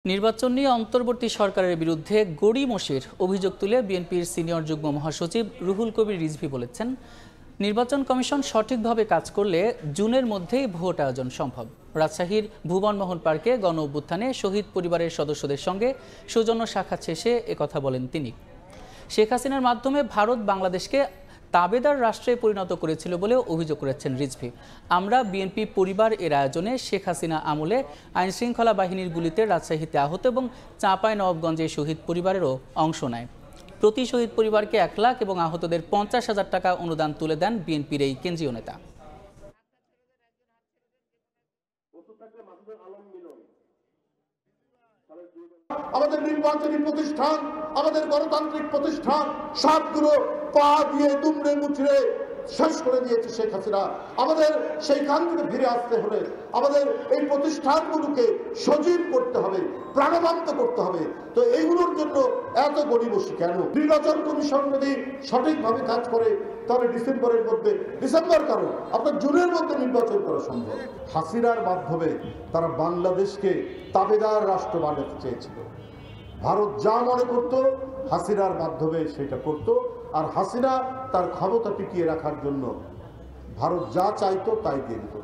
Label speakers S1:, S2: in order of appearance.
S1: নির্বাচন নিয়ে অন্তর্বর্তী সরকারের বিরুদ্ধে গড়িমসির অভিযোগ তুলে বিএনপির সিনিয়র যুগ্ম মহাসচিব রুহুল কবির রিজভী বলেছেন, নির্বাচন কমিশন সঠিকভাবে কাজ করলে জুনের মধ্যেই ভোট আয়োজন সম্ভব। রাজশাহীর ভুবনমোহন পার্কে গণ অভ্যুত্থানে শহীদ পরিবারের সদস্যদের সঙ্গে সৌজন্য সাক্ষাৎ শেষে একথা বলেন তিনি। শেখ হাসিনার মাধ্যমে ভারত বাংলাদেশকে তাবেদার রাষ্ট্রে পরিণত করেছিল বলেও অভিযোগ করেছেন রিজভী। আমরা বিএনপি পরিবার এর আয়োজনে শেখ হাসিনা আমলে আইনশৃঙ্খলা বাহিনীর গুলিতে রাজশাহীতে আহত এবং চাঁপাইনবাবগঞ্জে শহীদ পরিবারেরও অংশ নেয়। প্রতি শহীদ পরিবারকে 1 লাখ এবং আহতদের 50,000 টাকা অনুদান তুলে দেন বিএনপির এই কেন্দ্রীয় নেতা।
S2: আমাদের নির্বাচনী প্রতিষ্ঠান, আমাদের গণতান্ত্রিক প্রতিষ্ঠান সবগুলো পা দিয়ে দুমড়ে মুচড়ে শেষ করে দিয়েছে শেখ হাসিনা। আমাদের সেইখান থেকে ফিরে আসতে হলে আমাদের এই প্রতিষ্ঠানগুলোকে সজীব করতে হবে, প্রাণবন্ত করতে হবে। তো এইগুলোর জন্য এত গড়িমসি কেন? নির্বাচন কমিশন যদি সঠিকভাবে কাজ করে তাহলে ডিসেম্বর কারণ আপনার জুনের মধ্যে নির্বাচন করা সম্ভব। হাসিনার মাধ্যমে তারা বাংলাদেশকে তাবেদার রাষ্ট্র বানাতে চেয়েছিল। ভারত যা মনে করত হাসিনার মাধ্যমে সেটা করত, আর হাসিনা তার ক্ষমতা টিকিয়ে রাখার জন্য ভারত যা চাইতো তাই দিয়ে দিত।